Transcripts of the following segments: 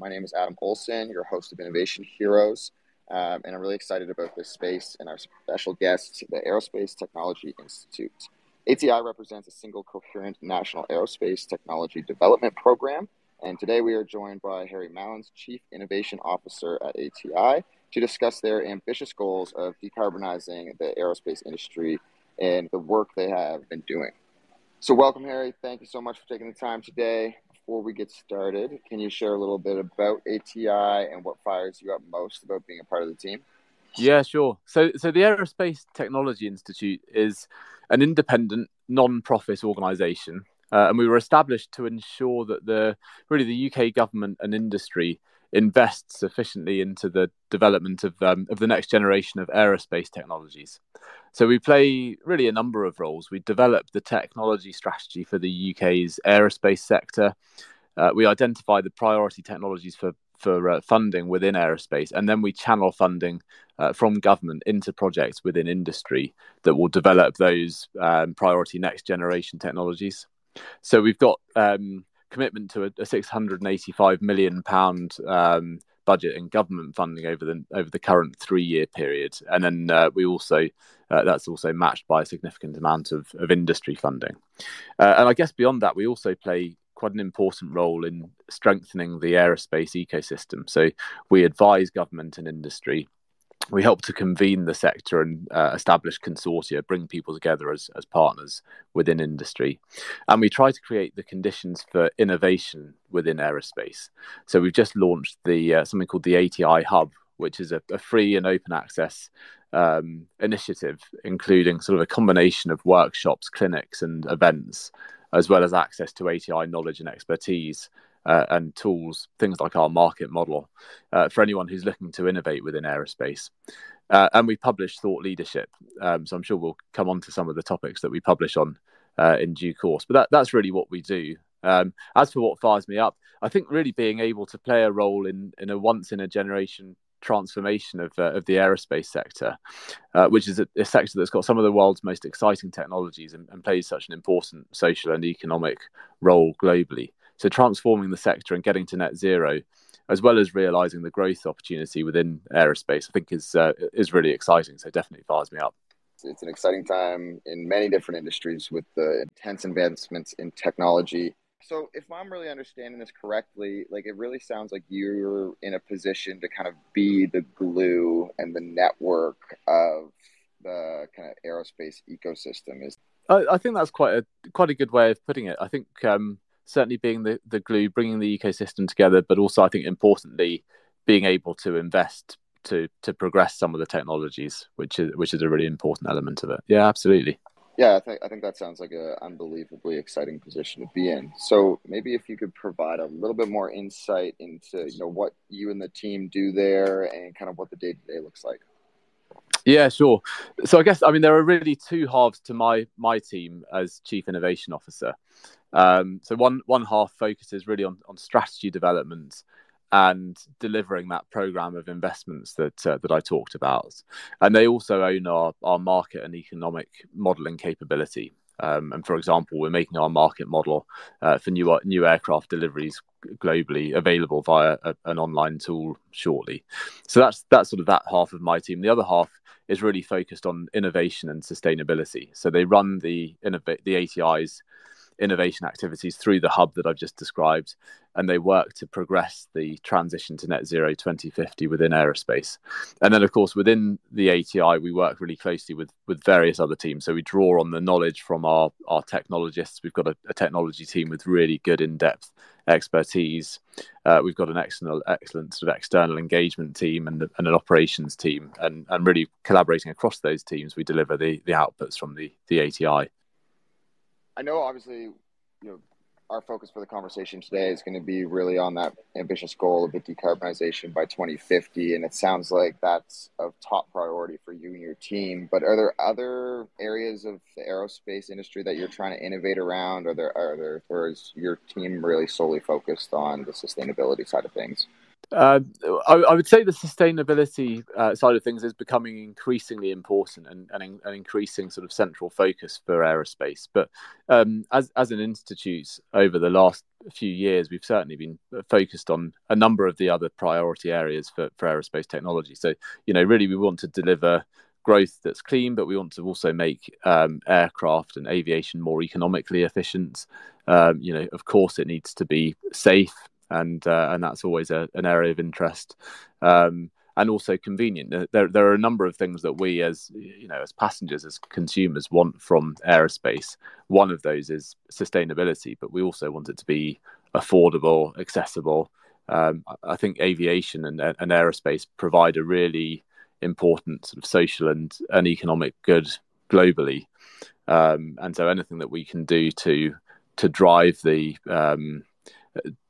My name is Adam Olsen, your host of Innovation Heroes, and I'm really excited about this space and our special guest, the Aerospace Technology Institute. ATI represents a single coherent national aerospace technology development program, and today we are joined by Harry Malins, Chief Innovation Officer at ATI, to discuss their ambitious goals of decarbonizing the aerospace industry and the work they have been doing. So welcome, Harry. Thank you so much for taking the time today. Before we get started, can you share a little bit about ATI and what fires you up most about being a part of the team? Yeah, sure. So the Aerospace Technology Institute is an independent, non-profit organisation, and we were established to ensure that the UK government and industry invest sufficiently into the development of the next generation of aerospace technologies. So we play really a number of roles. We develop the technology strategy for the UK's aerospace sector. We identify the priority technologies for funding within aerospace, and then we channel funding from government into projects within industry that will develop those priority next generation technologies. So we've got commitment to a £685 million budget in government funding over the current 3-year period, and then we also that's also matched by a significant amount of industry funding. And I guess beyond that, we also play quite an important role in strengthening the aerospace ecosystem. So we advise government and industry. We help to convene the sector and establish consortia, bring people together as partners within industry. And we try to create the conditions for innovation within aerospace. So we've just launched something called the ATI Hub, which is a free and open access initiative, including sort of a combination of workshops, clinics and events, as well as access to ATI knowledge and expertise and tools, things like our market model, for anyone who's looking to innovate within aerospace. And we publish thought leadership. So I'm sure we'll come on to some of the topics that we publish on in due course. But that's really what we do. As for what fires me up, I think really being able to play a role in a once-in-a-generation transformation of the aerospace sector, which is a sector that's got some of the world's most exciting technologies and plays such an important social and economic role globally. So transforming the sector and getting to net zero, as well as realising the growth opportunity within aerospace, I think is really exciting. So definitely fires me up. It's an exciting time in many different industries with the intense advancements in technology. So if I'm really understanding this correctly, like it really sounds like you're in a position to kind of be the glue and the network of the kind of aerospace ecosystem. I think that's quite a good way of putting it. I think certainly being the glue, bringing the ecosystem together, but also I think importantly being able to invest to progress some of the technologies, which is a really important element of it. Yeah, absolutely. Yeah, I think that sounds like an unbelievably exciting position to be in. So maybe if you could provide a little bit more insight into what you and the team do there and kind of what the day-to-day looks like. Yeah, sure. So I guess there are really two halves to my team as Chief Innovation Officer. So one half focuses really on strategy development and delivering that program of investments that I talked about. And they also own our market and economic modelling capability. And for example, we're making our market model for new aircraft deliveries globally available via an online tool shortly. So that's sort of that half of my team. The other half is really focused on innovation and sustainability. So they run the ATI's innovation activities through the hub that I've just described, and they work to progress the transition to net zero 2050 within aerospace. And then of course within the ATI we work really closely with various other teams, so we draw on the knowledge from our technologists. We've got a technology team with really good in-depth expertise. We've got an excellent sort of external engagement team and an operations team, and really collaborating across those teams we deliver the outputs from the ATI. I know, obviously, our focus for the conversation today is going to be really on that ambitious goal of the decarbonization by 2050, and it sounds like that's of top priority for you and your team. But are there other areas of the aerospace industry that you're trying to innovate around? Or is your team really solely focused on the sustainability side of things? Uh, I would say the sustainability side of things is becoming increasingly important and an increasing sort of central focus for aerospace. But as an institute, over the last few years, we've certainly been focused on a number of the other priority areas for aerospace technology. So, really we want to deliver growth that's clean, but we want to also make aircraft and aviation more economically efficient. Of course, it needs to be safe, and that's always an area of interest, and also convenient. There are a number of things that we, as passengers, as consumers, want from aerospace. One of those is sustainability, but we also want it to be affordable, accessible. I think aviation and aerospace provide a really important sort of social and economic good globally, and so anything that we can do to drive the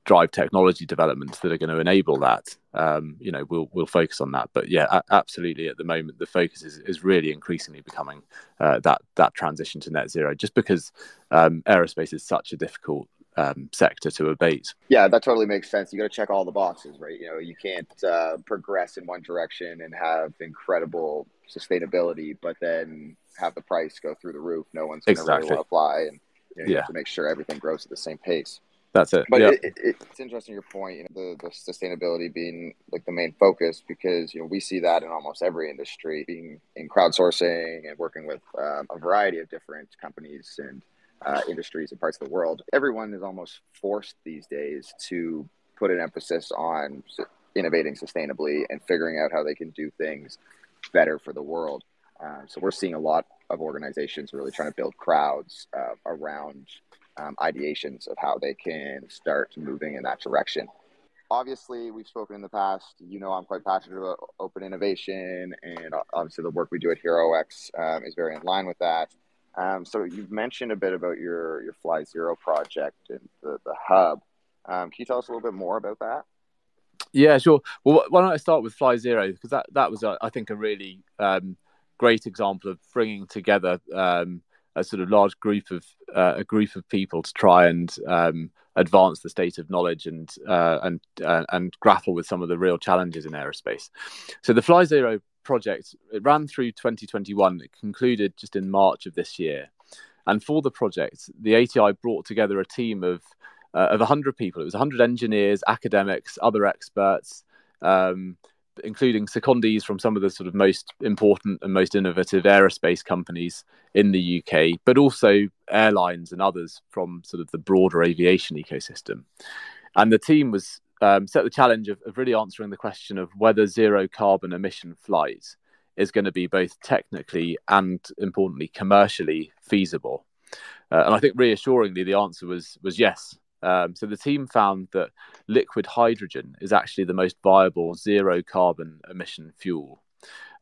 drive technology developments that are going to enable that, we'll focus on that. But yeah, absolutely, at the moment the focus is really increasingly becoming that transition to net zero, just because aerospace is such a difficult sector to abate. Yeah, that totally makes sense. You got to check all the boxes, right? You can't progress in one direction and have incredible sustainability, but then have the price go through the roof. No one's going to really want to fly, and you have to make sure everything grows at the same pace. That's it. But it's interesting your point, the sustainability being like the main focus, because we see that in almost every industry, being in crowdsourcing and working with a variety of different companies and industries and parts of the world. Everyone is almost forced these days to put an emphasis on innovating sustainably and figuring out how they can do things better for the world. So we're seeing a lot of organizations really trying to build crowds around ideations of how they can start moving in that direction. Obviously, we've spoken in the past. I'm quite passionate about open innovation, and obviously the work we do at HeroX is very in line with that. So you've mentioned a bit about your FlyZero project and the hub. Can you tell us a little bit more about that? Yeah, sure. Well, why don't I start with FlyZero, because that was, I think, a really great example of bringing together a sort of large group of people to try and advance the state of knowledge and grapple with some of the real challenges in aerospace. So the FlyZero project, it ran through 2021. It concluded just in March of this year, and for the project, the ATI brought together a team of 100 people. It was 100 engineers, academics, other experts, including secondees from some of the sort of most important and most innovative aerospace companies in the UK, but also airlines and others from sort of the broader aviation ecosystem. And the team was set the challenge of really answering the question of whether zero carbon emission flight is going to be both technically and, importantly, commercially feasible. And I think reassuringly, the answer was yes. So the team found that liquid hydrogen is actually the most viable zero carbon emission fuel,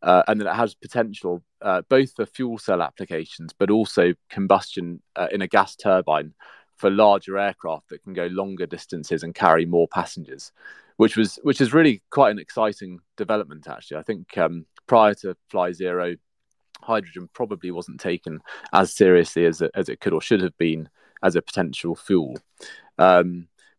and that it has potential both for fuel cell applications, but also combustion in a gas turbine for larger aircraft that can go longer distances and carry more passengers, which is really quite an exciting development, actually. I think prior to FlyZero, hydrogen probably wasn't taken as seriously as it could or should have been as a potential fuel. But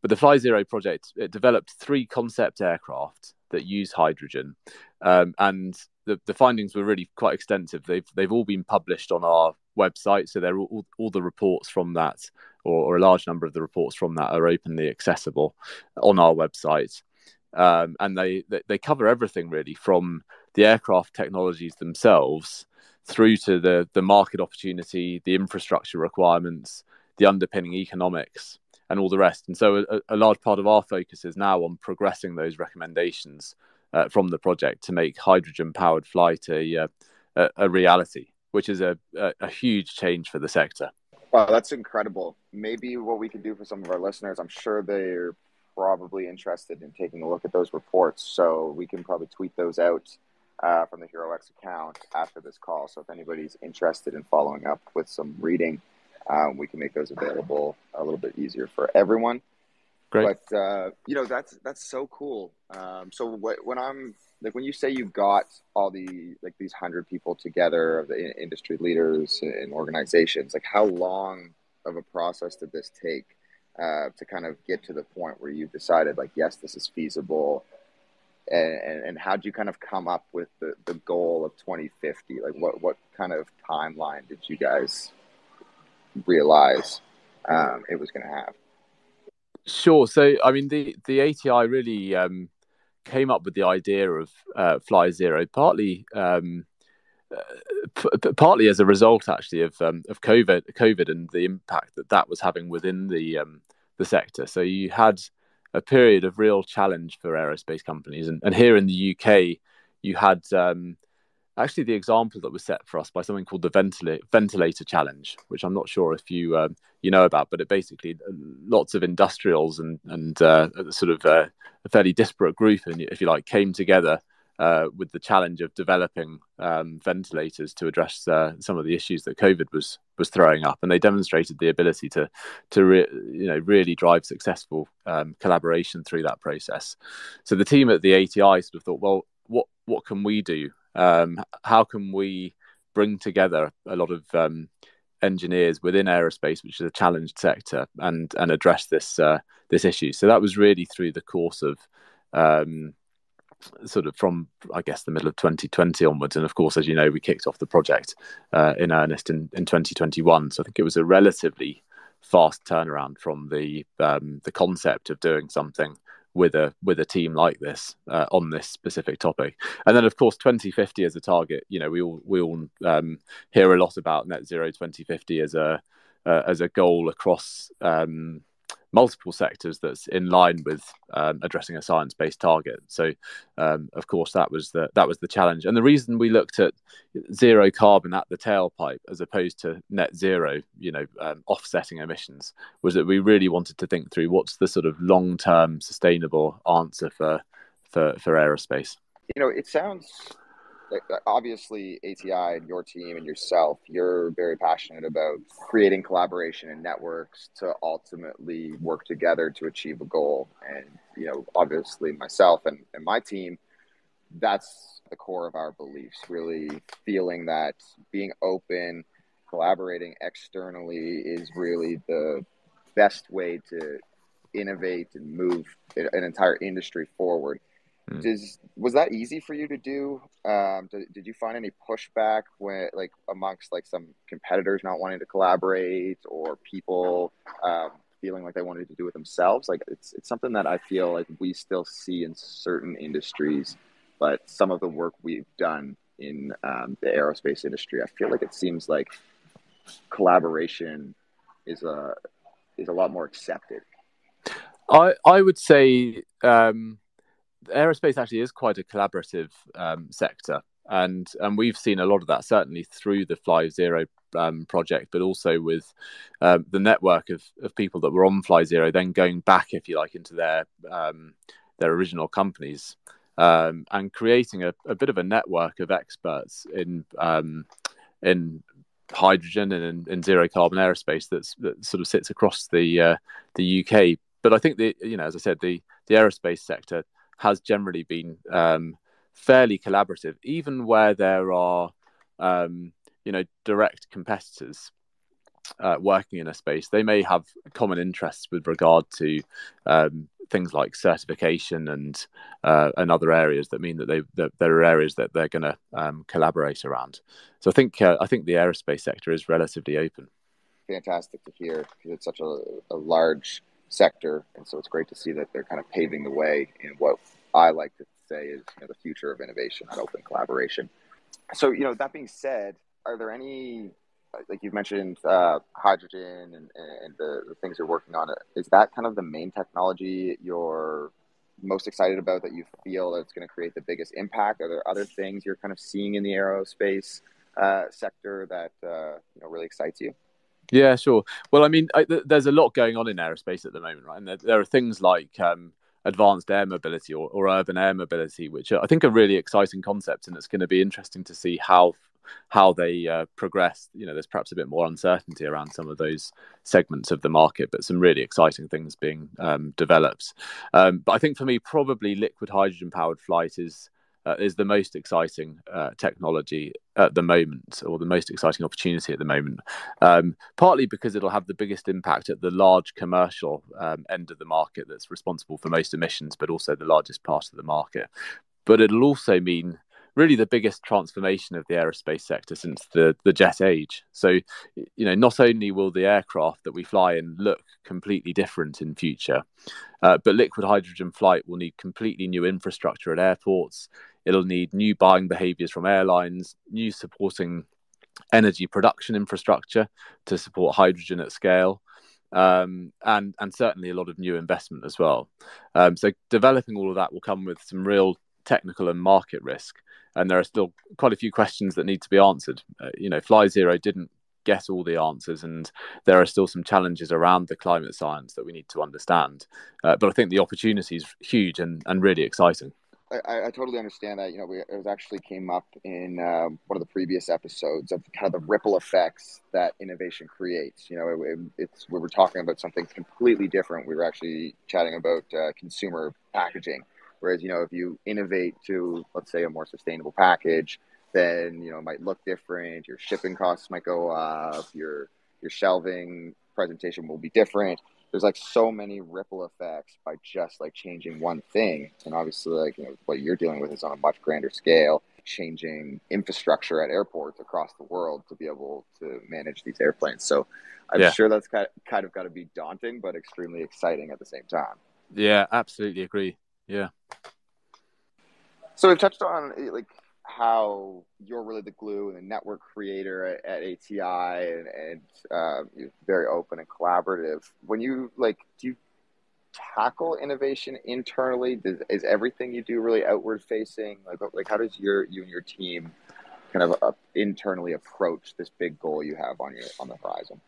the FlyZero project, it developed 3 concept aircraft that use hydrogen, and the findings were really quite extensive. They've all been published on our website, so they're all the reports from that, or a large number of the reports from that, are openly accessible on our website. And they cover everything really, from the aircraft technologies themselves through to the market opportunity, the infrastructure requirements, the underpinning economics, and all the rest. And so a large part of our focus is now on progressing those recommendations from the project to make hydrogen-powered flight a reality, which is a huge change for the sector. Wow, that's incredible. Maybe what we can do for some of our listeners, I'm sure they're probably interested in taking a look at those reports, so we can probably tweet those out from the HeroX account after this call. So if anybody's interested in following up with some reading, we can make those available a little bit easier for everyone. Great. But that's so cool. So when you say you got all these 100 people together, of the industry leaders and organizations, how long of a process did this take to kind of get to the point where you decided, yes, this is feasible, and how did you kind of come up with the goal of 2050? Like what kind of timeline did you guys realize it was going to have? Sure. So, I mean, the ATI really came up with the idea of FlyZero partly as a result, actually, of COVID and the impact that was having within the sector. So you had a period of real challenge for aerospace companies, and here in the UK, you had actually the example that was set for us by something called the ventilator challenge, which I'm not sure if you know about, but it basically lots of industrials and sort of a fairly disparate group, if you like, came together with the challenge of developing ventilators to address some of the issues that COVID was throwing up, and they demonstrated the ability to really drive successful collaboration through that process. So the team at the ATI sort of thought, well, what can we do? How can we bring together a lot of engineers within aerospace, which is a challenged sector, and address this issue? So that was really through the course of sort of from, I guess, the middle of 2020 onwards. And of course, as you know, we kicked off the project in earnest in 2021. So I think it was a relatively fast turnaround from the concept of doing something with a team like this on this specific topic. And then, of course, 2050 as a target. We all hear a lot about net zero 2050 as a goal across multiple sectors that's in line with addressing a science-based target. So, of course, that was the challenge. And the reason we looked at zero carbon at the tailpipe as opposed to net zero, offsetting emissions, was that we really wanted to think through what's the sort of long-term sustainable answer for aerospace. It sounds obviously ATI and your team and yourself, you're very passionate about creating collaboration and networks to ultimately work together to achieve a goal. And, obviously myself and my team, that's the core of our beliefs, really feeling that being open, collaborating externally is really the best way to innovate and move an entire industry forward. Was that easy for you to do? Did you find any pushback amongst some competitors not wanting to collaborate, or people feeling like they wanted to do it themselves? It's something that I feel like we still see in certain industries, but some of the work we've done in the aerospace industry, I feel like it seems like collaboration is a lot more accepted. I would say aerospace actually is quite a collaborative sector, and we've seen a lot of that certainly through the FlyZero project, but also with the network of people that were on FlyZero, then going back, if you like, into their original companies, and creating a bit of a network of experts in hydrogen and in zero carbon aerospace that sort of sits across the UK. But I think as I said, the aerospace sector has generally been fairly collaborative, even where there are direct competitors working in a space. They may have common interests with regard to things like certification and other areas that mean that there are areas that they're going to collaborate around. So I think the aerospace sector is relatively open. Fantastic to hear, because it's such a large sector, and so it's great to see that they're kind of paving the way in what I like to say is the future of innovation and open collaboration. So that being said, are there any, like you've mentioned, hydrogen and the things you're working on, is that kind of the main technology you're most excited about, that you feel that it's going to create the biggest impact? Are there other things you're kind of seeing in the aerospace sector that really excites you? Yeah, sure. Well, I mean, there's a lot going on in aerospace at the moment, right? And there are things like advanced air mobility or urban air mobility, which I think are really exciting concepts, and it's going to be interesting to see how they progress. There's perhaps a bit more uncertainty around some of those segments of the market, but some really exciting things being developed. But I think for me, probably liquid hydrogen powered flight is is the most exciting technology at the moment, or the most exciting opportunity at the moment. Partly because it'll have the biggest impact at the large commercial end of the market that's responsible for most emissions, but also the largest part of the market. But it'll also mean really the biggest transformation of the aerospace sector since the jet age. So, not only will the aircraft that we fly in look completely different in future, but liquid hydrogen flight will need completely new infrastructure at airports. It'll need new buying behaviours from airlines, new supporting energy production infrastructure to support hydrogen at scale, and certainly a lot of new investment as well. So developing all of that will come with some real technical and market risk, and there are still quite a few questions that need to be answered. FlyZero didn't get all the answers, and there are still some challenges around the climate science that we need to understand. But I think the opportunity is huge and really exciting. I totally understand that. It actually came up in one of the previous episodes of kind of the ripple effects that innovation creates. We were talking about something completely different. We were actually chatting about consumer packaging. Whereas, if you innovate to, let's say, a more sustainable package, then, it might look different. Your shipping costs might go up. Your shelving presentation will be different. There's so many ripple effects by just changing one thing. And obviously, what you're dealing with is on a much grander scale, changing infrastructure at airports across the world to be able to manage these airplanes. So I'm sure that's kind of got to be daunting, but extremely exciting at the same time. Yeah, absolutely agree. Yeah. So we've touched on how you're really the glue and the network creator at ATI, and you're very open and collaborative. When you do you tackle innovation internally? Is everything you do really outward facing? How does you and your team kind of internally approach this big goal you have on the horizon?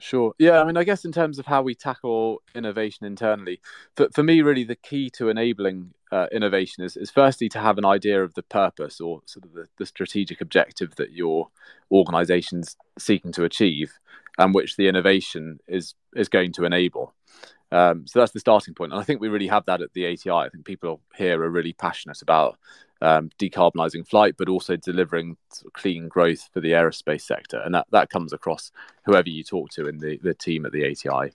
Sure. Yeah, I guess in terms of how we tackle innovation internally, for me, really the key to enabling innovation is firstly to have an idea of the purpose, or sort of the strategic objective that your organization's seeking to achieve, and which the innovation is going to enable. So that's the starting point. And I think we really have that at the ATI. I think people here are really passionate about decarbonizing flight, but also delivering clean growth for the aerospace sector. And that comes across whoever you talk to in the team at the ATI.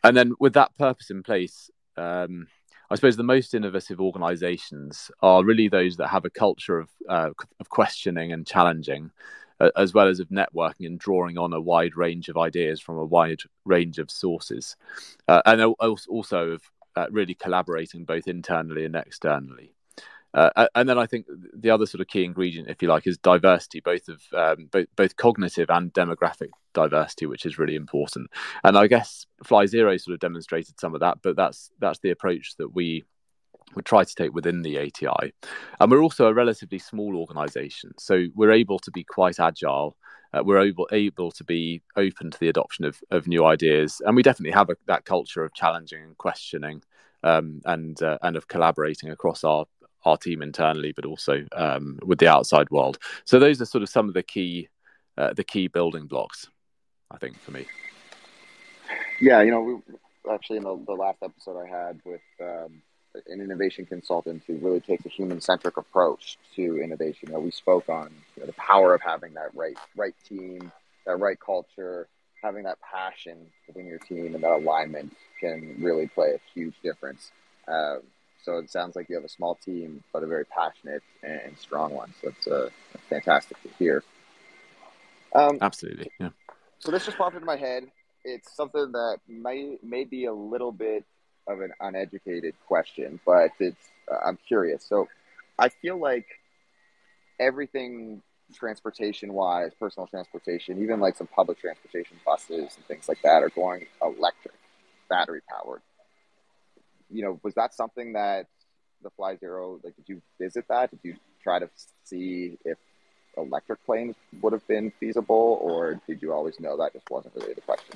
And then with that purpose in place, I suppose the most innovative organizations are really those that have a culture of questioning and challenging, as well as of networking and drawing on a wide range of ideas from a wide range of sources, and also of really collaborating both internally and externally. And then I think the other sort of key ingredient, if you like, is diversity, both cognitive and demographic diversity, which is really important. And I guess FlyZero sort of demonstrated some of that, but that's the approach that we would try to take within the ATI. And we're also a relatively small organisation, so we're able to be quite agile. We're able to be open to the adoption of new ideas, and we definitely have that culture of challenging and questioning, and of collaborating across our team internally, but also with the outside world. So those are sort of some of the key building blocks, I think, for me. Yeah, we actually in the last episode I had with an innovation consultant who really takes a human-centric approach to innovation. We spoke on the power of having that right team, that right culture, having that passion within your team, and that alignment can really play a huge difference. So it sounds like you have a small team, but a very passionate and strong one. So it's fantastic to hear. Absolutely, yeah. So this just popped into my head. It's something that may be a little bit of an uneducated question, but I'm curious. So I feel like everything transportation-wise, personal transportation, even some public transportation, buses and things like that, are going electric, battery-powered. Was that something that the FlyZero, did you visit that? Did you try to see if electric planes would have been feasible, or did you always know that just wasn't really the question?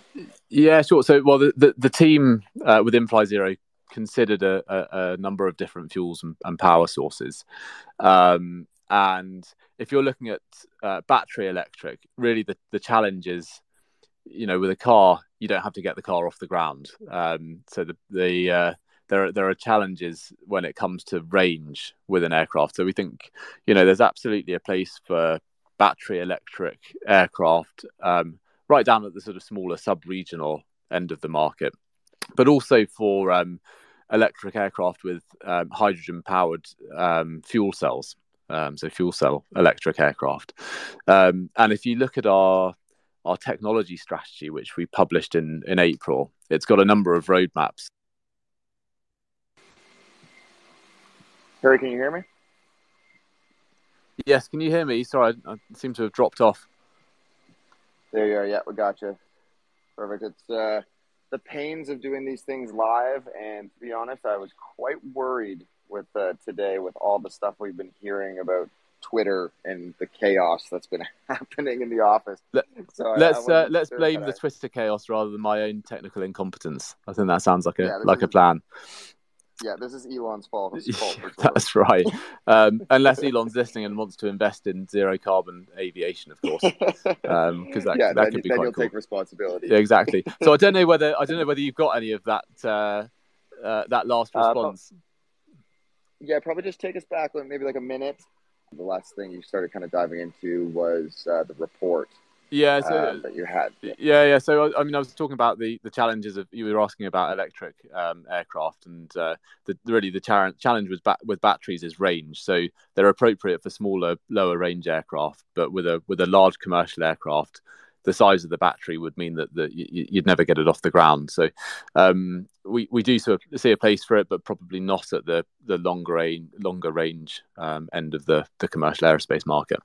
Yeah, sure. So, well, the team within FlyZero considered a number of different fuels and power sources. And if you're looking at battery electric, really the challenge is, with a car, you don't have to get the car off the ground. So there there are challenges when it comes to range with an aircraft. So we think, there's absolutely a place for battery electric aircraft, right down at the sort of smaller sub-regional end of the market, but also for electric aircraft with hydrogen-powered fuel cells, so fuel cell electric aircraft. And if you look at our technology strategy, which we published in April, it's got a number of roadmaps. Harry, can you hear me? Yes, can you hear me? Sorry, I seem to have dropped off. There you are. Yeah, we got you. Perfect. It's the pains of doing these things live, and to be honest, I was quite worried with today with all the stuff we've been hearing about Twitter and the chaos that's been happening in the office. Let's blame the Twitter chaos rather than my own technical incompetence. I think that sounds like a plan. Yeah, this is Elon's fault. That's right. Unless Elon's listening and wants to invest in zero carbon aviation, of course, because that could be quite cool. You'll take responsibility. Yeah, exactly. So I don't know whether you've got any of that that last response. Probably just take us back maybe like a minute. The last thing you started kind of diving into was the report. That you had. Yeah. So I was talking about the challenges of, you were asking about electric aircraft, and the challenge with batteries is range. So they're appropriate for smaller, lower range aircraft, but with a large commercial aircraft, the size of the battery would mean that you'd never get it off the ground. So we do sort of see a place for it, but probably not at the longer range end of the commercial aerospace market.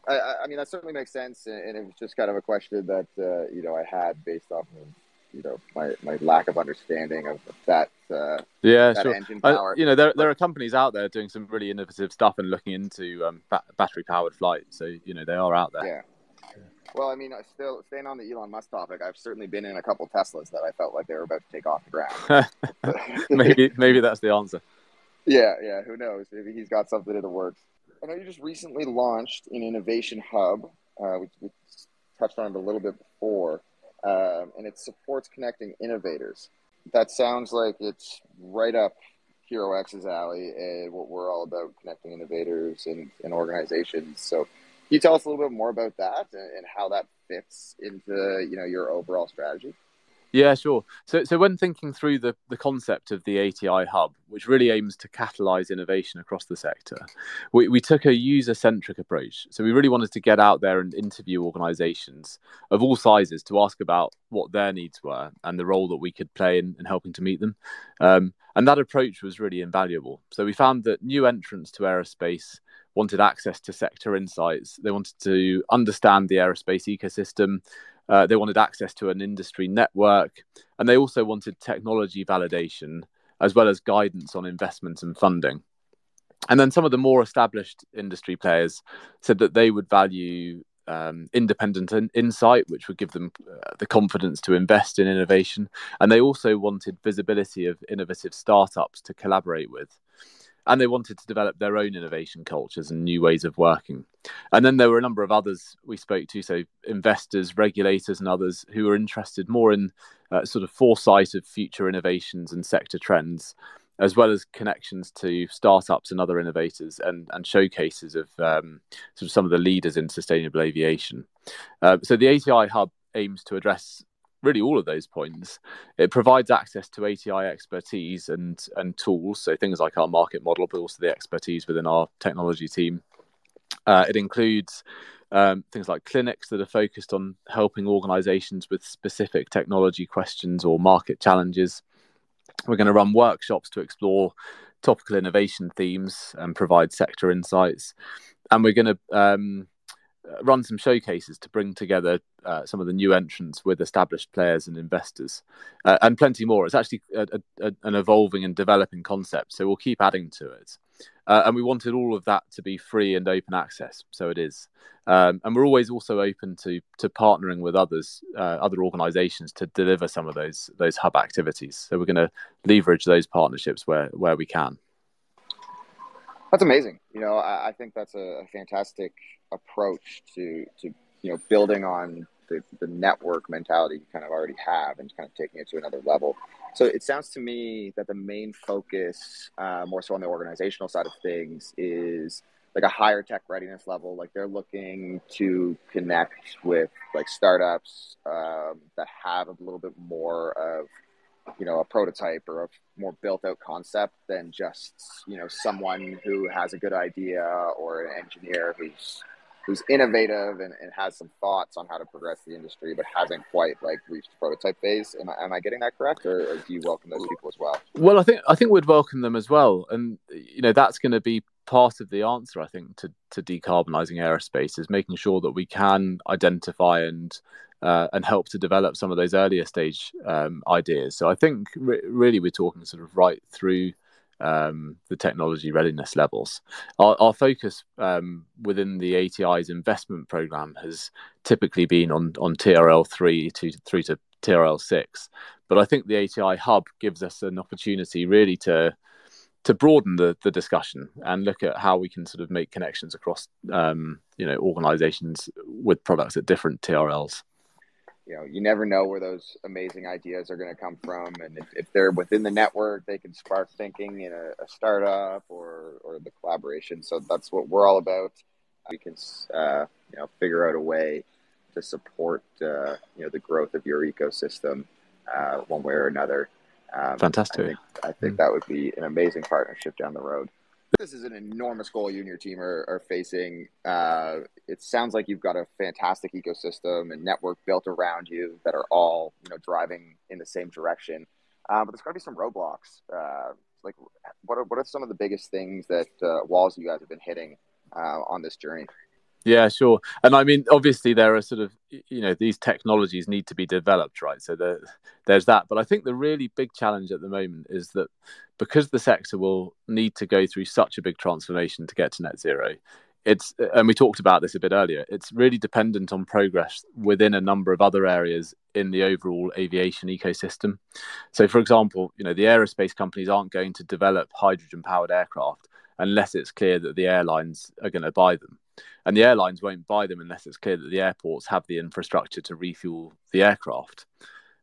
I mean, that certainly makes sense, and it was just kind of a question that I had based off of my lack of understanding of that. Sure. Engine power. There are companies out there doing some really innovative stuff and looking into battery powered flight. So they are out there. Yeah. Well, I mean, still staying on the Elon Musk topic, I've certainly been in a couple Teslas that I felt like they were about to take off the ground. maybe that's the answer. Yeah. Who knows? Maybe he's got something in the works. I know you just recently launched an Innovation Hub, which we touched on it a little bit before, and it supports connecting innovators. That sounds like it's right up HeroX's alley, and what we're all about, connecting innovators and organizations. So can you tell us a little bit more about that and how that fits into your overall strategy? Yeah, sure. So when thinking through the concept of the ATI Hub, which really aims to catalyse innovation across the sector, we took a user-centric approach. So we really wanted to get out there and interview organisations of all sizes to ask about what their needs were and the role that we could play in helping to meet them. And that approach was really invaluable. So we found that new entrants to aerospace wanted access to sector insights. They wanted to understand the aerospace ecosystem. They wanted access to an industry network, and they also wanted technology validation as well as guidance on investment and funding. And then some of the more established industry players said that they would value independent insight, which would give them the confidence to invest in innovation. And they also wanted visibility of innovative startups to collaborate with. And they wanted to develop their own innovation cultures and new ways of working. And then there were a number of others we spoke to, so investors, regulators, and others who were interested more in sort of foresight of future innovations and sector trends, as well as connections to startups and other innovators and showcases of sort of some of the leaders in sustainable aviation. So the ATI Hub aims to address really all of those points. It provides access to ATI expertise and tools, so things like our market model, but also the expertise within our technology team. It includes things like clinics that are focused on helping organizations with specific technology questions or market challenges. We're going to run workshops to explore topical innovation themes and provide sector insights. And we're going to run some showcases to bring together some of the new entrants with established players and investors, and plenty more. It's actually an evolving and developing concept, so we'll keep adding to it. And we wanted all of that to be free and open access, so it is. And we're always also open to partnering with other organisations to deliver some of those hub activities. So we're going to leverage those partnerships where we can. That's amazing. I think that's a fantastic approach to building on the network mentality you kind of already have and kind of taking it to another level. So it sounds to me that the main focus, more so on the organizational side of things, is like a higher tech readiness level. Like they're looking to connect with like startups that have a little bit more of, a prototype or a more built out concept than just, someone who has a good idea or an engineer who's innovative and has some thoughts on how to progress the industry, but hasn't quite like reached the prototype phase. Am I getting that correct, or do you welcome those people as well? Well, I think we'd welcome them as well, and that's going to be part of the answer. I think to decarbonising aerospace is making sure that we can identify and help to develop some of those earlier stage ideas. So I think really we're talking sort of right through the technology readiness levels. Our focus within the ATI's investment program has typically been on TRL 3 through to TRL 6, but I think the ATI Hub gives us an opportunity really to broaden the discussion and look at how we can sort of make connections across organizations with products at different TRLs. You never know where those amazing ideas are going to come from, and if they're within the network, they can spark thinking in a startup or the collaboration. So that's what we're all about. We can figure out a way to support the growth of your ecosystem one way or another. Fantastic. I think that would be an amazing partnership down the road. This is an enormous goal you and your team are facing. It sounds like you've got a fantastic ecosystem and network built around you that are all driving in the same direction. But there's got to be some roadblocks. Like what are some of the biggest things that walls you guys have been hitting on this journey? Yeah, sure. And I mean, obviously, there are sort of, these technologies need to be developed, right? So there's that. But I think the really big challenge at the moment is that because the sector will need to go through such a big transformation to get to net zero, and we talked about this a bit earlier, it's really dependent on progress within a number of other areas in the overall aviation ecosystem. So, for example, the aerospace companies aren't going to develop hydrogen-powered aircraft unless it's clear that the airlines are going to buy them. And the airlines won't buy them unless it's clear that the airports have the infrastructure to refuel the aircraft.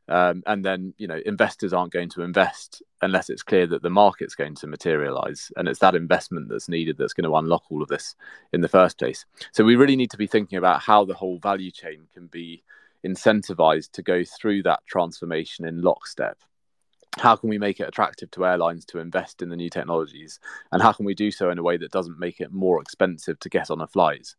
And then, investors aren't going to invest unless it's clear that the market's going to materialize. And it's that investment that's needed that's going to unlock all of this in the first place. So we really need to be thinking about how the whole value chain can be incentivized to go through that transformation in lockstep. How can we make it attractive to airlines to invest in the new technologies? And how can we do so in a way that doesn't make it more expensive to get on a flight?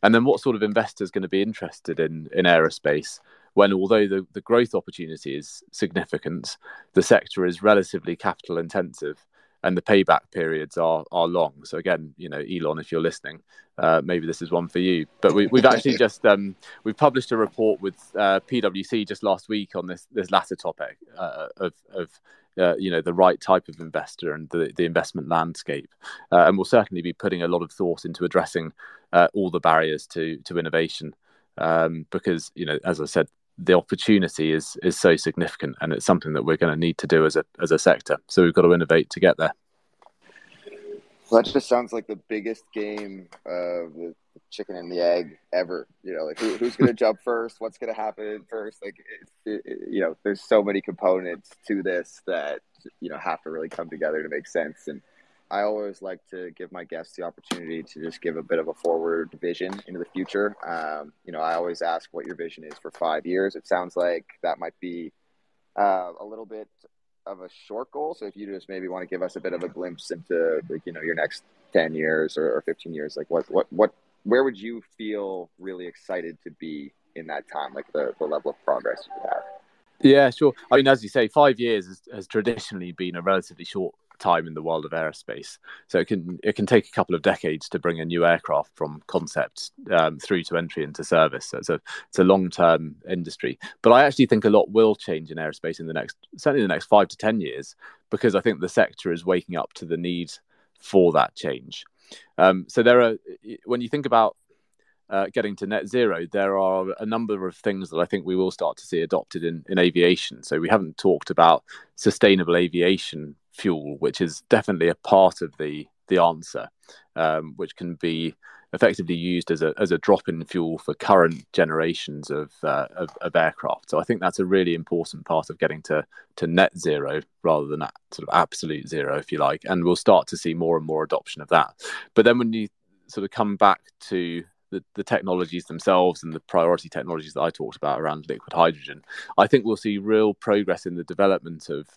And then what sort of investor is going to be interested in aerospace when, although the growth opportunity is significant, the sector is relatively capital intensive and the payback periods are long. So again, Elon, if you're listening, maybe this is one for you. But we've actually just we've published a report with PwC just last week on this latter topic of the right type of investor and the investment landscape, and we'll certainly be putting a lot of thought into addressing all the barriers to innovation, because as I said, the opportunity is so significant, and it's something that we're going to need to do as a sector. So we've got to innovate to get there. Well, that just sounds like the biggest game of the chicken and the egg ever. Like who's going to jump first? What's going to happen first? Like, there's so many components to this that have to really come together to make sense. And I always like to give my guests the opportunity to just give a bit of a forward vision into the future. I always ask what your vision is for 5 years. It sounds like that might be a little bit of a short goal. So if you just maybe want to give us a bit of a glimpse into your next 10 years or 15 years, like where would you feel really excited to be in that time, like the level of progress you have? Yeah, sure. I mean, as you say, 5 years has traditionally been a relatively short time in the world of aerospace. So it can take a couple of decades to bring a new aircraft from concept through to entry into service. So it's a long-term industry. But I actually think a lot will change in aerospace certainly the next 5 to 10 years, because I think the sector is waking up to the need for that change. So when you think about getting to net zero, there are a number of things that I think we will start to see adopted in aviation. So we haven't talked about sustainable aviation fuel, which is definitely a part of the answer, which can be effectively used as a drop-in fuel for current generations of aircraft. So I think that's a really important part of getting to net zero rather than sort of absolute zero, if you like. And we'll start to see more and more adoption of that. But then when you sort of come back to the technologies themselves and the priority technologies that I talked about around liquid hydrogen, I think we'll see real progress in the development of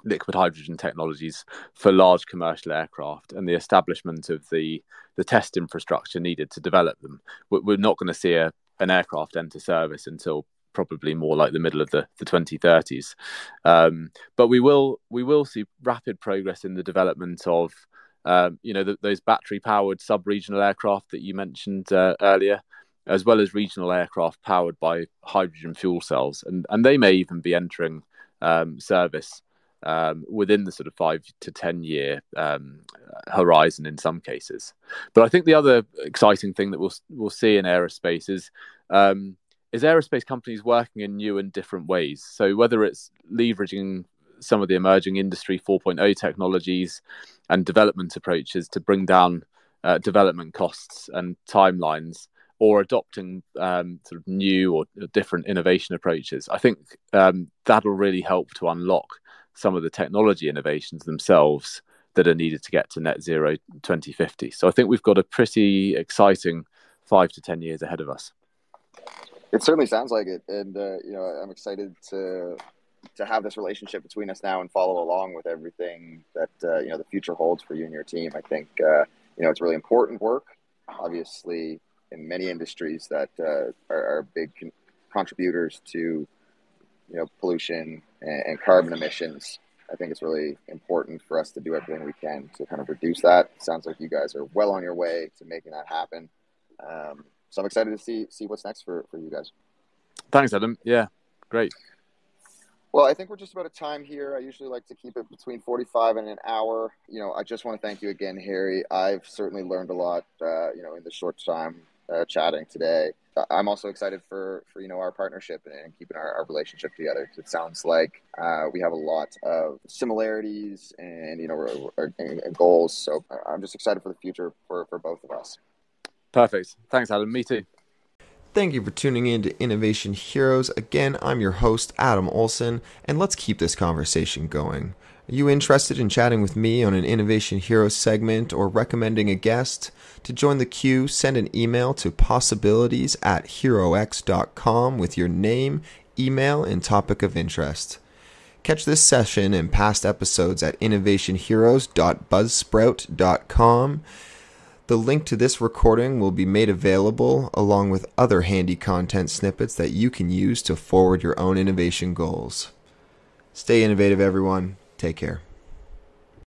liquid hydrogen technologies for large commercial aircraft and the establishment of the test infrastructure needed to develop them. We're not going to see an aircraft enter service until probably more like the middle of the 2030s. But we will see rapid progress in the development of those battery-powered sub-regional aircraft that you mentioned earlier, as well as regional aircraft powered by hydrogen fuel cells, and they may even be entering service within the sort of 5 to 10 year horizon in some cases. But I think the other exciting thing that we'll see in aerospace is aerospace companies working in new and different ways. So whether it's leveraging some of the emerging Industry 4.0 technologies and development approaches to bring down development costs and timelines, or adopting sort of new or different innovation approaches, I think that'll really help to unlock some of the technology innovations themselves that are needed to get to net zero 2050. So I think we've got a pretty exciting 5 to 10 years ahead of us. It certainly sounds like it, and I'm excited to have this relationship between us now and follow along with everything that the future holds for you and your team. I think it's really important work, obviously, in many industries that are big contributors to pollution and carbon emissions. I think it's really important for us to do everything we can to kind of reduce that. It sounds like you guys are well on your way to making that happen. So I'm excited to see what's next for you guys. Thanks, Adam. Yeah, great. Well, I think we're just about at time here. I usually like to keep it between 45 and an hour. I just want to thank you again, Harry. I've certainly learned a lot, in the short time chatting today. I'm also excited for our partnership and keeping our relationship together. It sounds like we have a lot of similarities and and goals. So I'm just excited for the future for both of us. Perfect. Thanks, Adam. Me too. Thank you for tuning in to Innovation Heroes. Again, I'm your host, Adam Olsen, and let's keep this conversation going. Are you interested in chatting with me on an Innovation Heroes segment or recommending a guest? To join the queue, send an email to possibilities@herox.com with your name, email, and topic of interest. Catch this session and past episodes at innovationheroes.buzzsprout.com. The link to this recording will be made available along with other handy content snippets that you can use to forward your own innovation goals. Stay innovative, everyone. Take care.